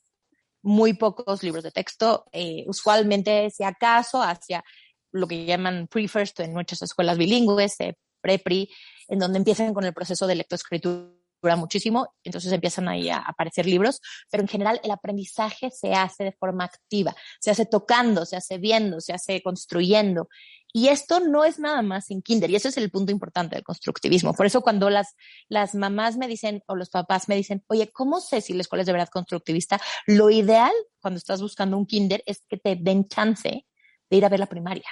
muy pocos libros de texto, usualmente, si acaso, hacia lo que llaman pre-first en muchas escuelas bilingües, pre-pri, en donde empiezan con el proceso de lectoescritura muchísimo, entonces empiezan ahí a aparecer libros, pero en general el aprendizaje se hace de forma activa, se hace tocando, se hace viendo, se hace construyendo, y esto no es nada más en kinder, y ese es el punto importante del constructivismo. Por eso cuando las mamás me dicen, o los papás me dicen, oye, ¿cómo sé si la escuela es de verdad constructivista? Lo ideal cuando estás buscando un kinder es que te den chance de ir a ver la primaria,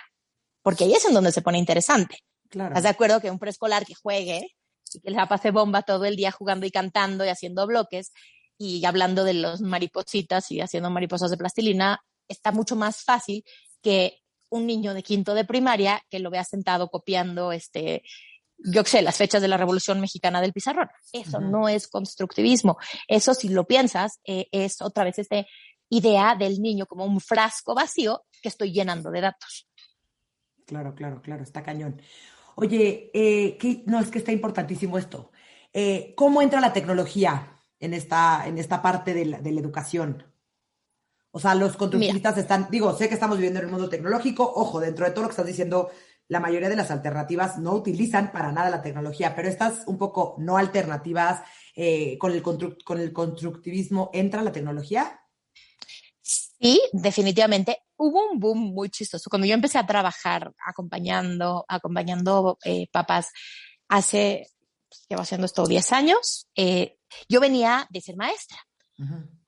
porque ahí es en donde se pone interesante. Claro. ¿Estás de acuerdo que un preescolar que juegue y que les pase bomba todo el día jugando y cantando y haciendo bloques y hablando de los maripositas y haciendo mariposas de plastilina, está mucho más fácil que un niño de quinto de primaria que lo vea sentado copiando yo qué sé, las fechas de la Revolución Mexicana del pizarrón? Eso no es constructivismo. Eso, si lo piensas, es otra vez esta idea del niño como un frasco vacío que estoy llenando de datos. Claro, está cañón. Oye, no, es que está importantísimo esto. ¿Cómo entra la tecnología en esta parte de la educación? O sea, los constructivistas sé que estamos viviendo en un mundo tecnológico, ojo, dentro de todo lo que estás diciendo, la mayoría de las alternativas no utilizan para nada la tecnología, pero estas un poco no alternativas, con el constructivismo, ¿entra la tecnología? Sí, definitivamente. Hubo un boom muy chistoso. Cuando yo empecé a trabajar acompañando papás llevo haciendo esto 10 años, yo venía de ser maestra.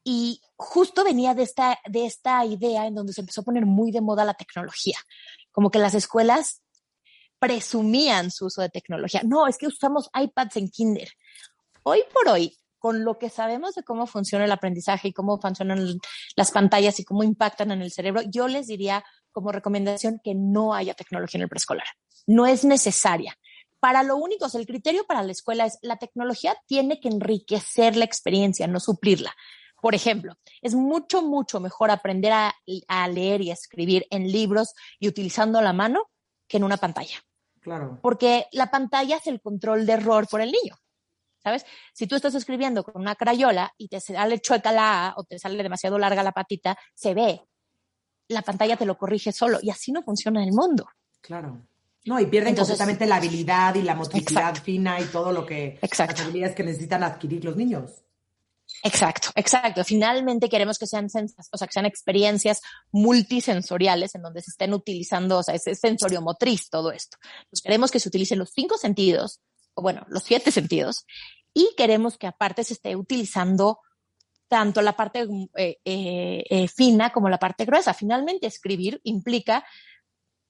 Y justo venía de esta idea en donde se empezó a poner muy de moda la tecnología. Como que las escuelas presumían su uso de tecnología. No, es que usamos iPads en kinder. Hoy por hoy, con lo que sabemos de cómo funciona el aprendizaje y cómo funcionan las pantallas y cómo impactan en el cerebro, yo les diría como recomendación que no haya tecnología en el preescolar. No es necesaria. Para lo único, el criterio para la escuela es la tecnología tiene que enriquecer la experiencia, no suplirla. Por ejemplo, es mucho, mucho mejor aprender a leer y a escribir en libros y utilizando la mano que en una pantalla. Claro. Porque la pantalla es el control de error por el niño. ¿Sabes? Si tú estás escribiendo con una crayola y te sale chueca la A o te sale demasiado larga la patita, se ve. La pantalla te lo corrige solo y así no funciona el mundo. Claro. No, y pierden Entonces, completamente la habilidad y la motricidad exacto, fina y todo lo que, las exacto. habilidades que necesitan adquirir los niños. Exacto, exacto. Finalmente queremos que sean, o sea, que sean experiencias multisensoriales en donde se estén utilizando, o sea, es sensoriomotriz todo esto. Entonces, queremos que se utilicen los 5 sentidos, o bueno, los 7 sentidos, y queremos que aparte se esté utilizando tanto la parte fina como la parte gruesa. Finalmente, escribir implica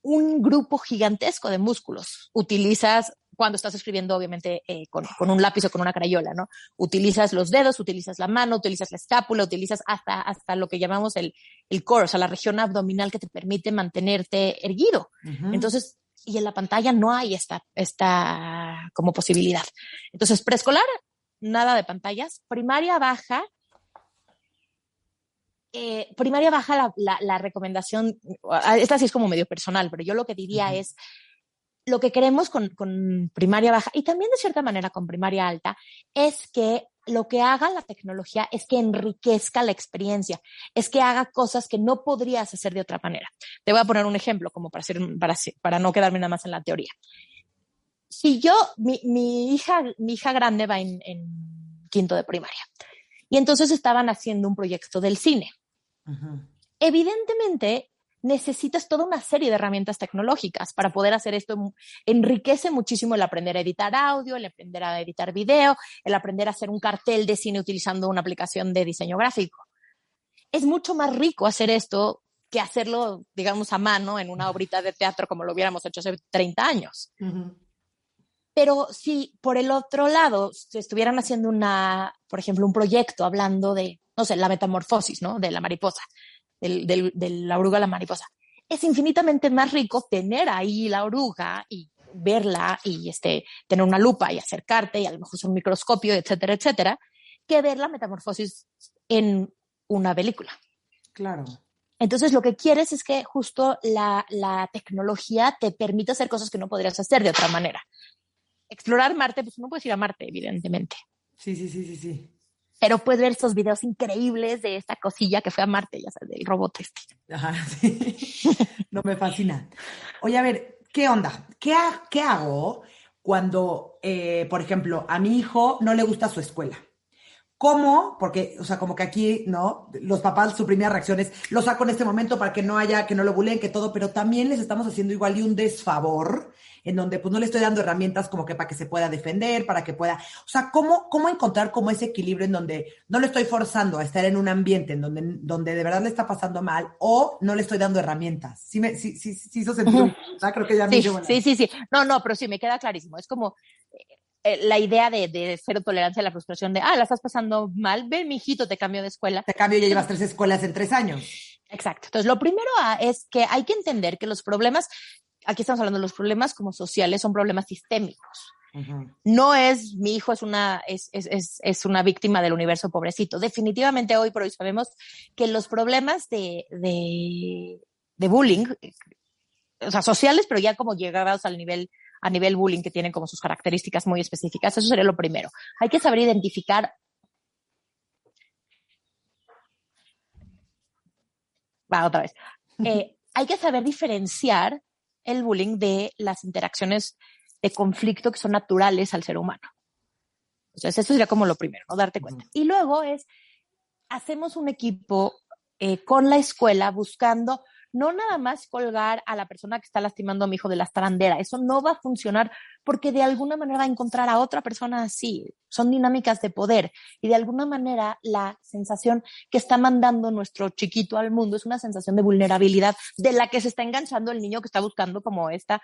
un grupo gigantesco de músculos. Utilizas, cuando estás escribiendo, obviamente, con un lápiz o con una crayola, ¿no? Utilizas los dedos, utilizas la mano, utilizas la escápula, utilizas hasta lo que llamamos el core, o sea, la región abdominal que te permite mantenerte erguido. Entonces, y en la pantalla no hay esta como posibilidad. Entonces, preescolar, nada de pantallas. Primaria baja la recomendación, esta sí es como medio personal, pero yo lo que diría es, lo que queremos con primaria baja y también de cierta manera con primaria alta es que lo que haga la tecnología es que enriquezca la experiencia, es que haga cosas que no podrías hacer de otra manera. Te voy a poner un ejemplo como para no quedarme nada más en la teoría. Si mi hija grande va en quinto de primaria y entonces estaban haciendo un proyecto del cine. Evidentemente, necesitas toda una serie de herramientas tecnológicas para poder hacer esto. Enriquece muchísimo el aprender a editar audio, el aprender a editar video, el aprender a hacer un cartel de cine utilizando una aplicación de diseño gráfico. Es mucho más rico hacer esto que hacerlo, digamos, a mano en una obrita de teatro como lo hubiéramos hecho hace 30 años. Pero si por el otro lado se estuvieran haciendo por ejemplo, un proyecto hablando de, no sé, la metamorfosis, ¿no? De la mariposa, de la oruga a la mariposa. Es infinitamente más rico tener ahí la oruga y verla y tener una lupa y acercarte y a lo mejor un microscopio, etcétera, etcétera, que ver la metamorfosis en una película. Claro. Entonces, lo que quieres es que justo la tecnología te permita hacer cosas que no podrías hacer de otra manera. Explorar Marte, pues no puedes ir a Marte, evidentemente. Sí. Pero puedes ver estos videos increíbles de esta cosilla que fue a Marte, ya sabes, del robot este. Ajá, sí. No, me fascina. Oye, a ver, ¿qué onda? ¿Qué hago cuando, por ejemplo, a mi hijo no le gusta su escuela? ¿Cómo? Porque, o sea, como que aquí, ¿no? Los papás, su primera reacción es, lo saco en este momento para que no lo buleen, que todo, pero también les estamos haciendo igual y un desfavor, en donde pues no le estoy dando herramientas como que para que se pueda defender, para que pueda, o sea, ¿cómo encontrar como ese equilibrio en donde no le estoy forzando a estar en un ambiente en donde de verdad le está pasando mal o no le estoy dando herramientas? Sí hizo sentido. Creo que ya me hizo Sí. No, pero sí, me queda clarísimo. Es como la idea de cero tolerancia a la frustración de, la estás pasando mal, ven, mijito, te cambio de escuela. Te cambio, ya llevas 3 escuelas en 3 años. Exacto. Entonces, lo primero es que hay que entender que los problemas, aquí estamos hablando de los problemas como sociales, son problemas sistémicos. No es, mi hijo es una víctima del universo pobrecito. Definitivamente hoy por hoy sabemos que los problemas de bullying, o sea, sociales, pero ya como llegados a nivel bullying, que tienen como sus características muy específicas. Eso sería lo primero. Hay que saber identificar. Otra vez. Hay que saber diferenciar el bullying de las interacciones de conflicto que son naturales al ser humano. Entonces, eso sería como lo primero, ¿no? Darte cuenta. Y luego hacemos un equipo con la escuela buscando no nada más colgar a la persona que está lastimando a mi hijo de la barandera. Eso no va a funcionar porque de alguna manera va a encontrar a otra persona así. Son dinámicas de poder y de alguna manera la sensación que está mandando nuestro chiquito al mundo es una sensación de vulnerabilidad de la que se está enganchando el niño que está buscando como esta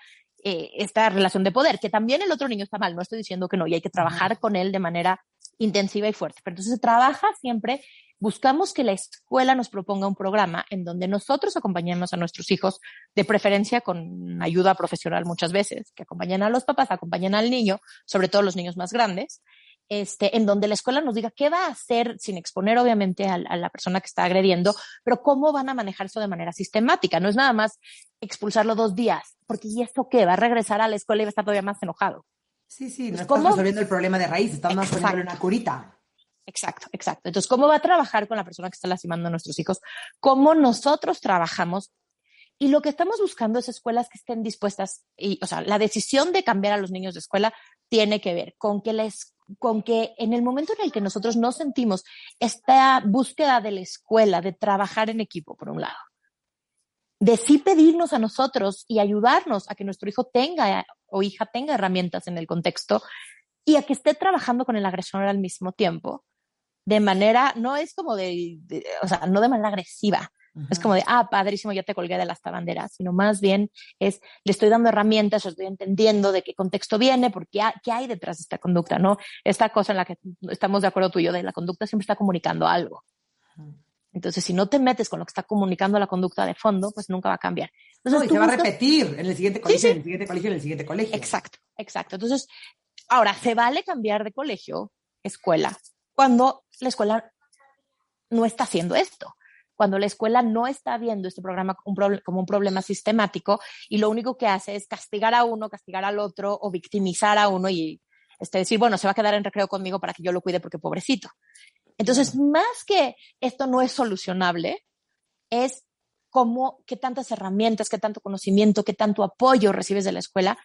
relación de poder, que también el otro niño está mal, no estoy diciendo que no, y hay que trabajar con él de manera intensiva y fuerte. Pero entonces se trabaja siempre. Buscamos que la escuela nos proponga un programa en donde nosotros acompañemos a nuestros hijos, de preferencia con ayuda profesional muchas veces, que acompañen a los papás, acompañen al niño, sobre todo los niños más grandes, en donde la escuela nos diga qué va a hacer sin exponer obviamente a la persona que está agrediendo, pero cómo van a manejar eso de manera sistemática. No es nada más expulsarlo 2 días, porque ¿y esto qué? Va a regresar a la escuela y va a estar todavía más enojado. Sí, no estás resolviendo el problema de raíz, estás más poniéndole una curita. Exacto. Entonces, ¿cómo va a trabajar con la persona que está lastimando a nuestros hijos? ¿Cómo nosotros trabajamos Y lo que estamos buscando es escuelas que estén dispuestas, o sea, la decisión de cambiar a los niños de escuela tiene que ver con que en el momento en el que nosotros no sentimos esta búsqueda de la escuela, de trabajar en equipo, por un lado, de sí pedirnos a nosotros y ayudarnos a que nuestro hijo tenga o hija tenga herramientas en el contexto y a que esté trabajando con el agresor al mismo tiempo, de manera, no es como o sea, no de manera agresiva. Es como de, padrísimo, ya te colgué de las tabanderas, sino más bien le estoy dando herramientas, estoy entendiendo de qué contexto viene, qué hay detrás de esta conducta, ¿no? Esta cosa en la que estamos de acuerdo tú y yo, de la conducta siempre está comunicando algo. Entonces, si no te metes con lo que está comunicando la conducta de fondo, pues nunca va a cambiar. Entonces, no, y se va a repetir en el siguiente colegio, en el siguiente colegio, en el siguiente colegio. Exacto. Entonces, ahora, se vale cambiar de colegio, escuela, cuando la escuela no está haciendo esto. Cuando la escuela no está viendo este programa como un problema sistemático y lo único que hace es castigar a uno, castigar al otro o victimizar a uno y decir, bueno, se va a quedar en recreo conmigo para que yo lo cuide porque pobrecito. Entonces, más que esto no es solucionable, es qué tantas herramientas, qué tanto conocimiento, qué tanto apoyo recibes de la escuela,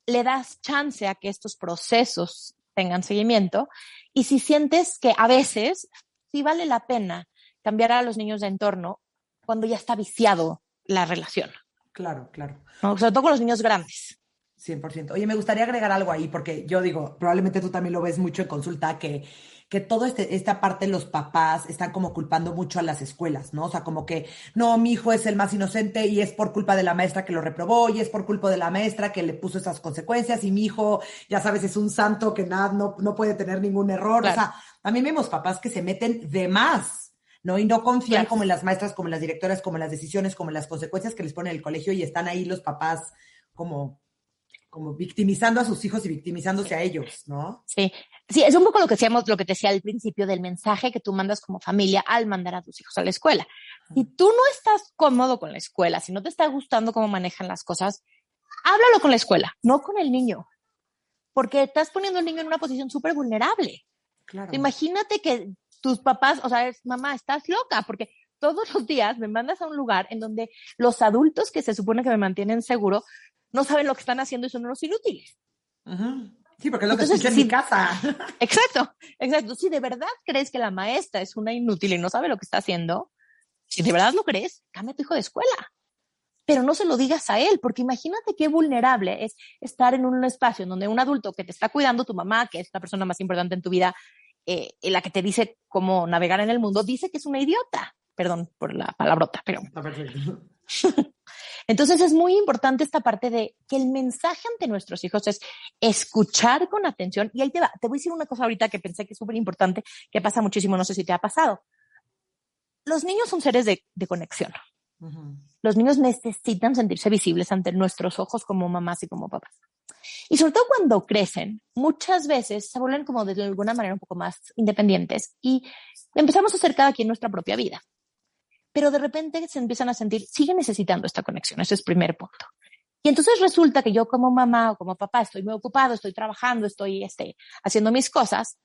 le das chance a que estos procesos tengan seguimiento y si sientes que a veces sí vale la pena cambiar a los niños de entorno cuando ya está viciado la relación. Claro, claro. ¿No? Sobre todo con los niños grandes. 100%. Oye, me gustaría agregar algo ahí, porque yo digo, probablemente tú también lo ves mucho en consulta, que toda esta parte los papás están como culpando mucho a las escuelas, ¿no? O sea, como que, no, mi hijo es el más inocente y es por culpa de la maestra que lo reprobó y es por culpa de la maestra que le puso esas consecuencias y mi hijo, ya sabes, es un santo que nada, no puede tener ningún error. Claro. O sea, también vemos papás que se meten de más, ¿no? Y no confían como en las maestras, como en las directoras, como en las decisiones, como en las consecuencias que les pone el colegio y están ahí los papás como victimizando a sus hijos y victimizándose a ellos, ¿no? Sí, es un poco lo que decíamos, lo que te decía al principio del mensaje que tú mandas como familia al mandar a tus hijos a la escuela. Si tú no estás cómodo con la escuela, si no te está gustando cómo manejan las cosas, háblalo con la escuela, no con el niño, porque estás poniendo al niño en una posición súper vulnerable. Claro. Imagínate que tus papás, o sea, mamá, estás loca, porque todos los días me mandas a un lugar en donde los adultos que se supone que me mantienen seguro no saben lo que están haciendo y son unos inútiles. Sí, porque es lo que escuché en mi casa. Exacto. Si de verdad crees que la maestra es una inútil y no sabe lo que está haciendo, si de verdad lo crees, cambia a tu hijo de escuela. Pero no se lo digas a él, porque imagínate qué vulnerable es estar en un espacio en donde un adulto que te está cuidando, tu mamá, que es la persona más importante en tu vida, la que te dice cómo navegar en el mundo, dice que es una idiota. Perdón por la palabrota, pero... Está perfecto. Entonces es muy importante esta parte de que el mensaje ante nuestros hijos es escuchar con atención. Y ahí te va. Te voy a decir una cosa ahorita que pensé que es súper importante, que pasa muchísimo, no sé si te ha pasado. Los niños son seres de conexión. Los niños necesitan sentirse visibles ante nuestros ojos como mamás y como papás. Y sobre todo cuando crecen, muchas veces se vuelven como de alguna manera un poco más independientes y empezamos a hacer cada quien nuestra propia vida. Pero de repente se empiezan a sentir, siguen necesitando esta conexión, ese es el primer punto. Y entonces resulta que yo como mamá o como papá estoy muy ocupado, estoy trabajando, estoy haciendo mis cosas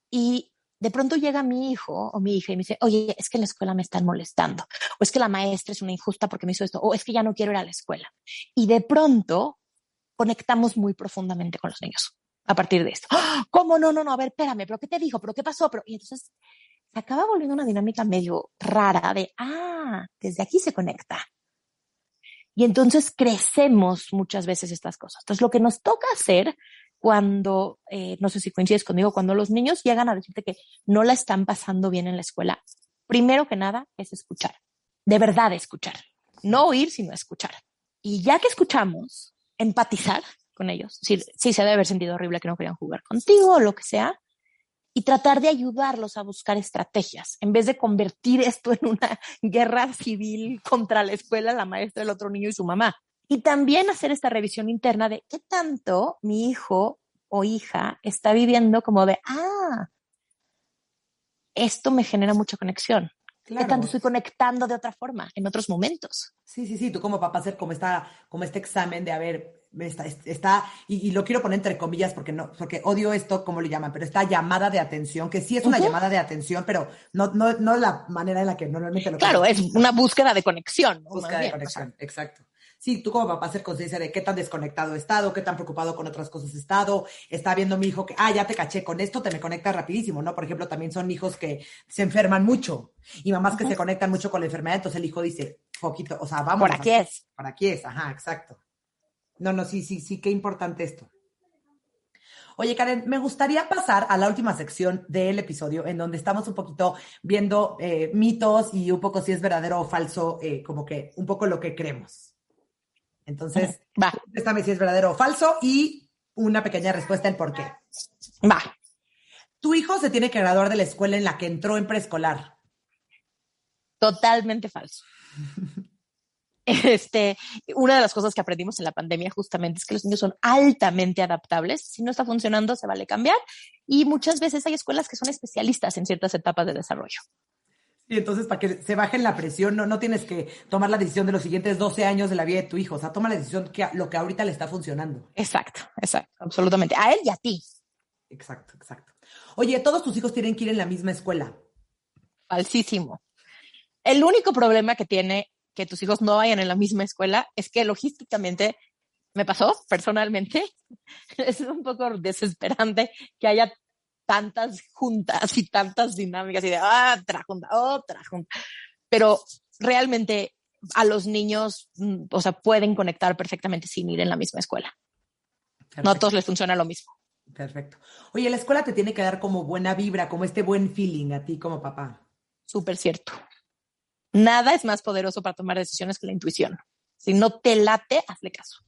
y de pronto llega mi hijo o mi hija y me dice, oye, es que en la escuela me están molestando, o es que la maestra es una injusta porque me hizo esto, o es que ya no quiero ir a la escuela. Y de pronto conectamos muy profundamente con los niños a partir de esto. ¡Oh! ¿Cómo? No, a ver, espérame, ¿pero qué te dijo? ¿Pero qué pasó? Y entonces se acaba volviendo una dinámica medio rara de, desde aquí se conecta. Y entonces crecemos muchas veces estas cosas. Entonces lo que nos toca hacer cuando, no sé si coincides conmigo, cuando los niños llegan a decirte que no la están pasando bien en la escuela, primero que nada es escuchar, de verdad escuchar, no oír, sino escuchar. Y ya que escuchamos, empatizar con ellos. Sí se debe haber sentido horrible que no querían jugar contigo o lo que sea, y tratar de ayudarlos a buscar estrategias, en vez de convertir esto en una guerra civil contra la escuela, la maestra, el otro niño y su mamá. Y también hacer esta revisión interna de qué tanto mi hijo o hija está viviendo como de, esto me genera mucha conexión. Claro. ¿Qué tanto estoy conectando de otra forma en otros momentos? Sí. Tú como papá hacer como este examen de, a ver, y lo quiero poner entre comillas porque odio esto, como le llaman, pero esta llamada de atención, que sí es una llamada de atención, pero no la manera en la que normalmente lo Claro, es una búsqueda de conexión, ¿no? Búsqueda de conexión, exacto. Sí, tú como papá hacer conciencia de qué tan desconectado he estado, qué tan preocupado con otras cosas he estado, está viendo mi hijo que, ya te caché con esto, te me conectas rapidísimo, ¿no? Por ejemplo, también son hijos que se enferman mucho y mamás que se conectan mucho con la enfermedad, entonces el hijo dice, poquito, o sea, vamos. Por aquí es. Por aquí es, ajá, exacto. No, sí, qué importante esto. Oye, Karen, me gustaría pasar a la última sección del episodio, en donde estamos un poquito viendo mitos y un poco si es verdadero o falso, como que un poco lo que creemos. Entonces, contéstame si es verdadero o falso y una pequeña respuesta en por qué. Va. Tu hijo se tiene que graduar de la escuela en la que entró en preescolar. Totalmente falso. Una de las cosas que aprendimos en la pandemia justamente es que los niños son altamente adaptables. Si no está funcionando, se vale cambiar. Y muchas veces hay escuelas que son especialistas en ciertas etapas de desarrollo. Y entonces, para que se baje la presión, no tienes que tomar la decisión de los siguientes 12 años de la vida de tu hijo. O sea, toma la decisión lo que ahorita le está funcionando. Exacto, absolutamente. A él y a ti. Exacto. Oye, ¿todos tus hijos tienen que ir en la misma escuela? Falsísimo. El único problema que tiene que tus hijos no vayan en la misma escuela es que logísticamente, me pasó personalmente, es un poco desesperante que haya tantas juntas y tantas dinámicas y de otra junta. Pero realmente a los niños, o sea, pueden conectar perfectamente sin ir en la misma escuela. Perfecto. No a todos les funciona lo mismo. Perfecto. Oye, la escuela te tiene que dar como buena vibra, como este buen feeling a ti como papá. Súper cierto. Nada es más poderoso para tomar decisiones que la intuición. Si no te late, hazle caso.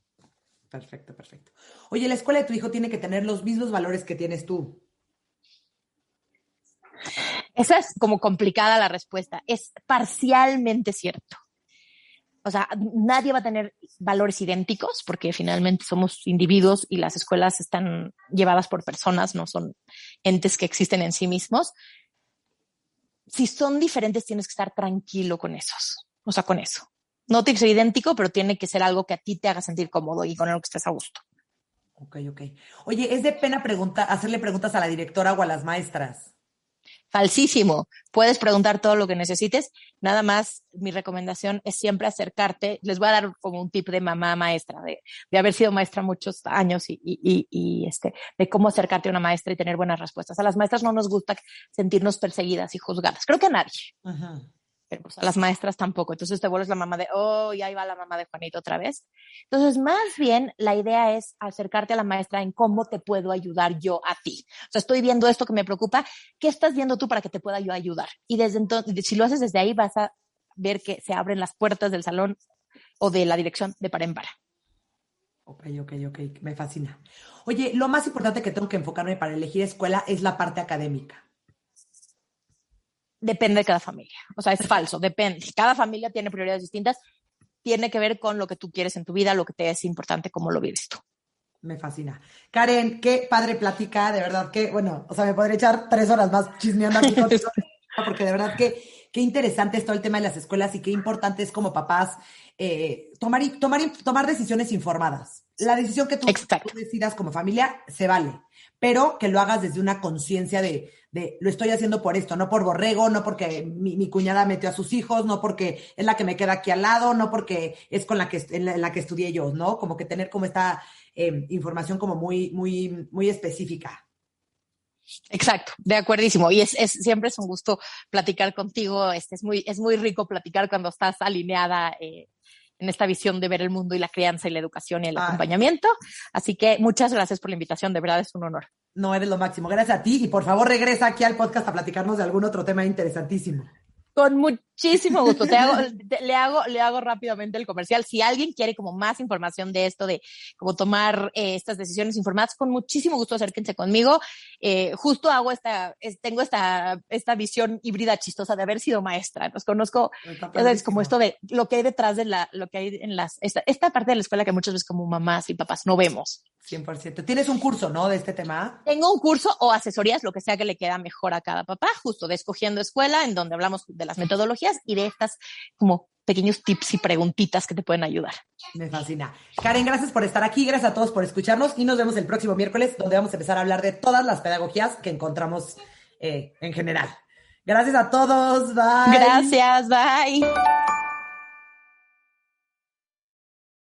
Perfecto. Oye, la escuela de tu hijo tiene que tener los mismos valores que tienes tú. Esa es como complicada la respuesta. Es parcialmente cierto. O sea, nadie va a tener valores idénticos porque finalmente somos individuos y las escuelas están llevadas por personas, no son entes que existen en sí mismos. Si son diferentes, tienes que estar tranquilo con esos. O sea, con eso. No tiene que ser idéntico, pero tiene que ser algo que a ti te haga sentir cómodo y con lo que estés a gusto. Ok. Oye, ¿es de pena hacerle preguntas a la directora o a las maestras? Falsísimo. Puedes preguntar todo lo que necesites. Nada más, mi recomendación es siempre acercarte. Les voy a dar como un tip de mamá maestra, de haber sido maestra muchos años y de cómo acercarte a una maestra y tener buenas respuestas. A las maestras no nos gusta sentirnos perseguidas y juzgadas. Creo que a nadie. Ajá. Pero pues a las maestras tampoco. Entonces te vuelves la mamá de, y ahí va la mamá de Juanito otra vez. Entonces, más bien, la idea es acercarte a la maestra en cómo te puedo ayudar yo a ti. O sea, estoy viendo esto que me preocupa. ¿Qué estás viendo tú para que te pueda yo ayudar? Y desde entonces, si lo haces desde ahí, vas a ver que se abren las puertas del salón o de la dirección de par en par. Ok. Me fascina. Oye, lo más importante que tengo que enfocarme para elegir escuela es la parte académica. Depende de cada familia. O sea, es falso, depende. Cada familia tiene prioridades distintas. Tiene que ver con lo que tú quieres en tu vida, lo que te es importante, cómo lo vives tú. Me fascina. Karen, qué padre plática, de verdad que, bueno, o sea, me podría echar 3 horas más chismeando aquí contigo, porque de verdad que qué interesante es todo el tema de las escuelas y qué importante es como papás tomar decisiones informadas. La decisión que tú decidas como familia se vale, pero que lo hagas desde una conciencia de lo estoy haciendo por esto, no por borrego, no porque mi cuñada metió a sus hijos, no porque es la que me queda aquí al lado, no porque es con la que en la que estudié yo, ¿no? Como que tener como esta información como muy específica. Exacto, de acuerdísimo. Y siempre es un gusto platicar contigo. Es muy rico platicar cuando estás alineada en esta visión de ver el mundo y la crianza y la educación y el acompañamiento. Así que muchas gracias por la invitación, de verdad es un honor. No, eres lo máximo. Gracias a ti y por favor regresa aquí al podcast a platicarnos de algún otro tema interesantísimo. Con muchísimo gusto. Le hago rápidamente el comercial. Si alguien quiere como más información de esto, de cómo tomar estas decisiones informadas, con muchísimo gusto acérquense conmigo. Justo tengo esta visión híbrida chistosa de haber sido maestra. Entonces conozco, es como esto de lo que hay detrás de lo que hay en esta parte de la escuela que muchas veces como mamás y papás no vemos. 100%. ¿Tienes un curso, no, de este tema? Tengo un curso o asesorías, lo que sea que le queda mejor a cada papá, justo de Escogiendo Escuela, en donde hablamos de las metodologías y de estas como pequeños tips y preguntitas que te pueden ayudar. Me fascina. Karen, gracias por estar aquí, gracias a todos por escucharnos y nos vemos el próximo miércoles donde vamos a empezar a hablar de todas las pedagogías que encontramos en general. Gracias a todos, bye. Gracias, bye.